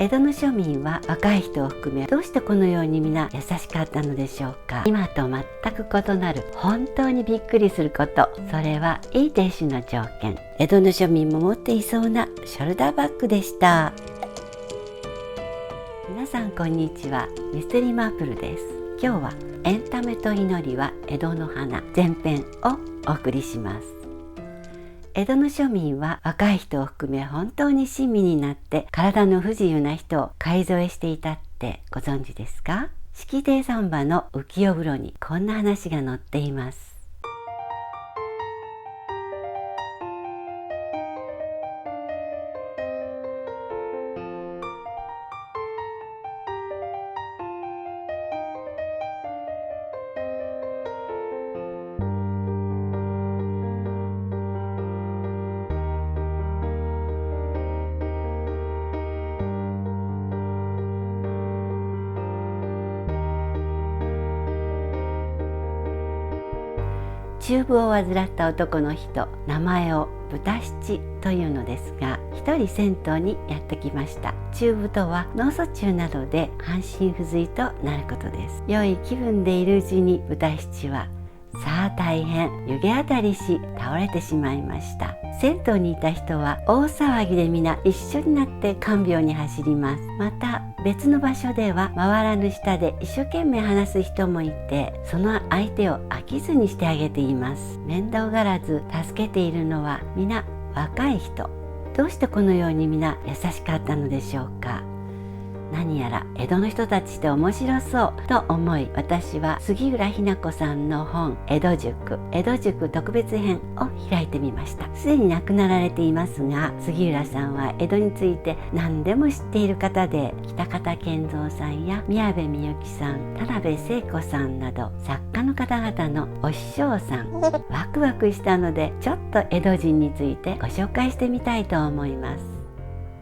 江戸の庶民は若い人を含めどうしてこのように皆優しかったのでしょうか。今と全く異なる本当にびっくりすること、それはいい亭主の条件。江戸の庶民も持っていそうなショルダーバッグでした。皆さんこんにちは、ミステリーマープルです。今日はエンタメと祈りは江戸の花前編をお送りします。江戸の庶民は若い人を含め本当に親身になって体の不自由な人を買い添えしていたってご存知ですか？式亭三馬の浮世風呂にこんな話が載っています。中風を患った男の人、名前を豚七というのですが、一人銭湯にやってきました。中風とは脳卒中などで半身不随となることです。良い気分でいるうちに豚七はさあ大変、湯気当たりし倒れてしまいました。銭湯にいた人は大騒ぎで皆一緒になって看病に走ります。また別の場所では回らぬ下で一生懸命話す人もいて、その相手を飽きずにしてあげています。面倒がらず助けているのは皆若い人。どうしてこのように皆優しかったのでしょうか。何やら江戸の人たちって面白そうと思い、私は杉浦日奈子さんの本江戸塾特別編を開いてみました。すでに亡くなられていますが、杉浦さんは江戸について何でも知っている方で、北方健三さんや宮部みゆきさん、田辺聖子さんなど作家の方々のお師匠さん。ワクワクしたので、ちょっと江戸人についてご紹介してみたいと思います。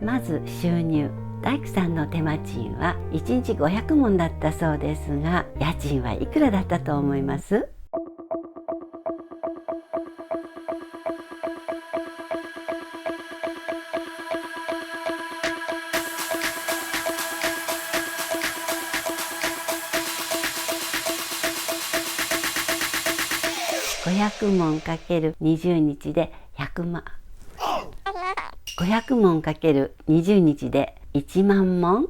まず収入。大工さんの手間賃は1日500文だったそうですが、家賃はいくらだったと思います？500文かける20日で100万。500文かける20日で1万文。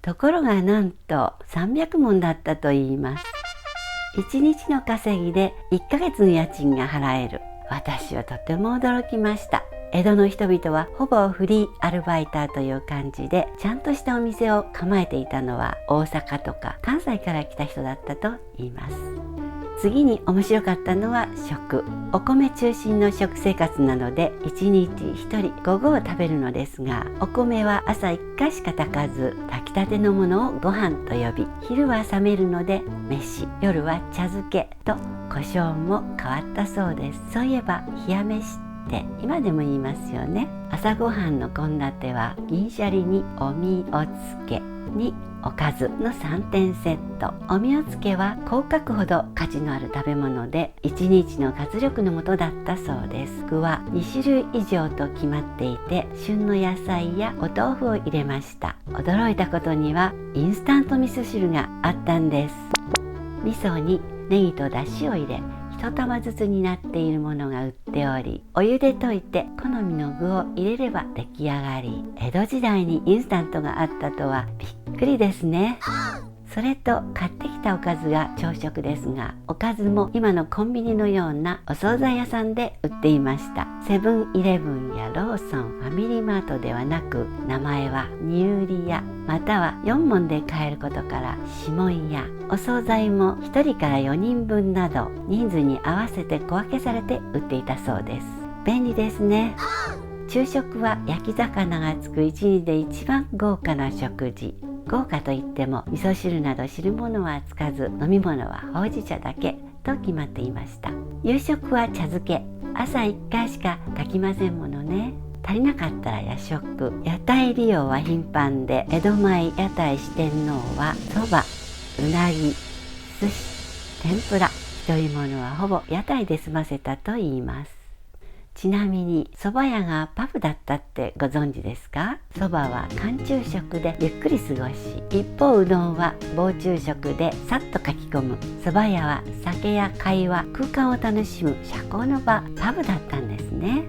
ところがなんと300文だったと言います。1日の稼ぎで1ヶ月の家賃が払える。私はとても驚きました。江戸の人々はほぼフリーアルバイターという感じで、ちゃんとしたお店を構えていたのは大阪とか関西から来た人だったと言います。次に面白かったのは食。お米中心の食生活なので、1日1人5合を食べるのですが、お米は朝1回しか炊かず、炊きたてのものをご飯と呼び、昼は冷めるので飯、夜は茶漬けと胡椒も変わったそうです。そういえば冷や飯って今でも言いますよね。朝ごはんの献立は銀シャリにおみおつけにおかずの3点セット。おみおつけは口角ほど価値のある食べ物で、1日の活力のもとだったそうです。具は2種類以上と決まっていて、旬の野菜やお豆腐を入れました。驚いたことにはインスタント味噌汁があったんです。味噌にネギとだしを入れ、一玉ずつになっているものが売っており、お湯で溶いて好みの具を入れれば出来上がり。江戸時代にインスタントがあったとはびっくりですね。それと買ってきたおかずが朝食ですが、おかずも今のコンビニのようなお惣菜屋さんで売っていました。セブンイレブンやローソン、ファミリーマートではなく、名前はニューリ屋または4文で買えることからシモン屋。お惣菜も1人から4人分など人数に合わせて小分けされて売っていたそうです。便利ですね。昼食は焼き魚がつく一日で一番豪華な食事。豪華といっても味噌汁など汁物はつかず、飲み物はほうじ茶だけと決まっていました。夕食は茶漬け。朝1回しか炊きませんものね。足りなかったら夜食。屋台利用は頻繁で、江戸前屋台四天王はそば、うなぎ、寿司、天ぷら、一人物はほぼ屋台で済ませたといいます。ちなみに蕎麦屋がパブだったってご存知ですか？蕎麦は寒中食でゆっくり過ごし、一方うどんは防虫食でさっとかき込む。蕎麦屋は酒や会話、空間を楽しむ社交の場、パブだったんですね。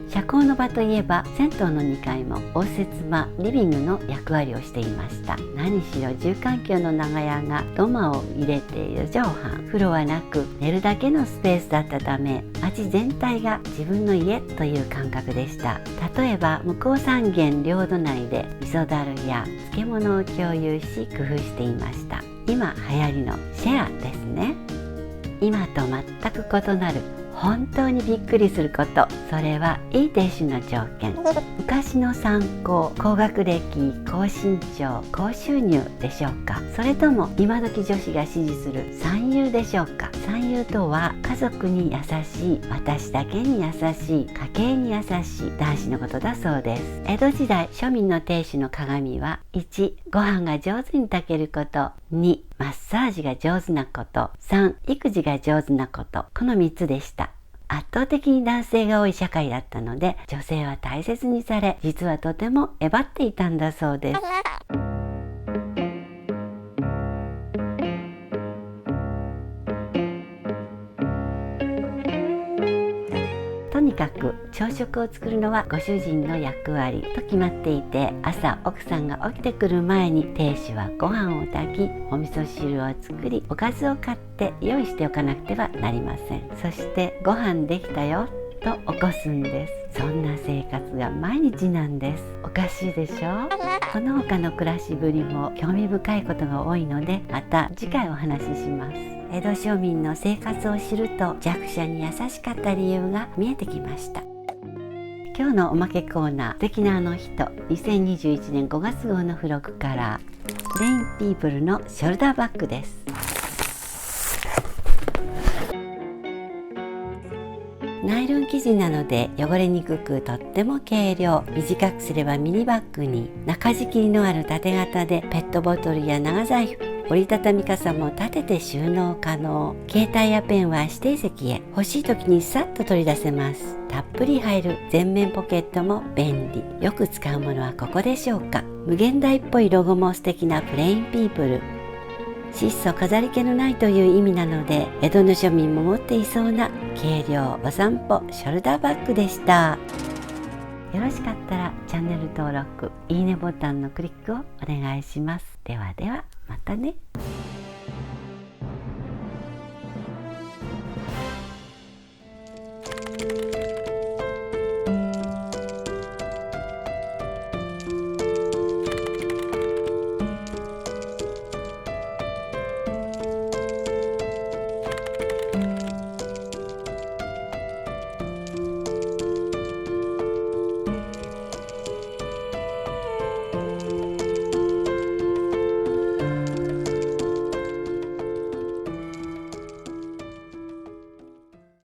社交の場といえば銭湯の2階も応接間、リビングの役割をしていました。何しろ住環境の長屋が土間を入れて4畳半、風呂はなく寝るだけのスペースだったため、町全体が自分の家という感覚でした。例えば向こう三軒両隣で味噌だるや漬物を共有し工夫していました。今流行りのシェアですね。今と全く異なる本当にびっくりすること、それはいい亭主の条件。昔の参考、高学歴、高身長、高収入でしょうか、それとも今時女子が支持する三優でしょうか。三優とは家族に優しい、私だけに優しい、家計に優しい男子のことだそうです。江戸時代庶民の亭主の鏡は、1、ご飯が上手に炊けること、2、マッサージが上手なこと、3、育児が上手なこと、この3つでした。圧倒的に男性が多い社会だったので、女性は大切にされ、実はとてもえばっていたんだそうです。とにかく朝食を作るのはご主人の役割と決まっていて、朝奥さんが起きてくる前に亭主はご飯を炊き、お味噌汁を作り、おかずを買って用意しておかなくてはなりません。そしてご飯できたよと起こすんです。そんな生活が毎日なんです。おかしいでしょ？この他の暮らしぶりも興味深いことが多いので、また次回お話しします。江戸庶民の生活を知ると弱者に優しかった理由が見えてきました。今日のおまけコーナー、素敵なあの人、2021年5月号の付録からプレインピープルのショルダーバッグです。ナイロン生地なので汚れにくく、とっても軽量、短くすればミニバッグに、中敷きのある縦型でペットボトルや長財布、折りたたみ傘も立てて収納可能。携帯やペンは指定席へ、欲しい時にさっと取り出せます。たっぷり入る前面ポケットも便利。よく使うものはここでしょうか。無限大っぽいロゴも素敵なプレインピープル。質素飾り気のないという意味なので、江戸の庶民も持っていそうな軽量お散歩ショルダーバッグでした。よろしかったらチャンネル登録、いいねボタンのクリックをお願いします。ではではまたね。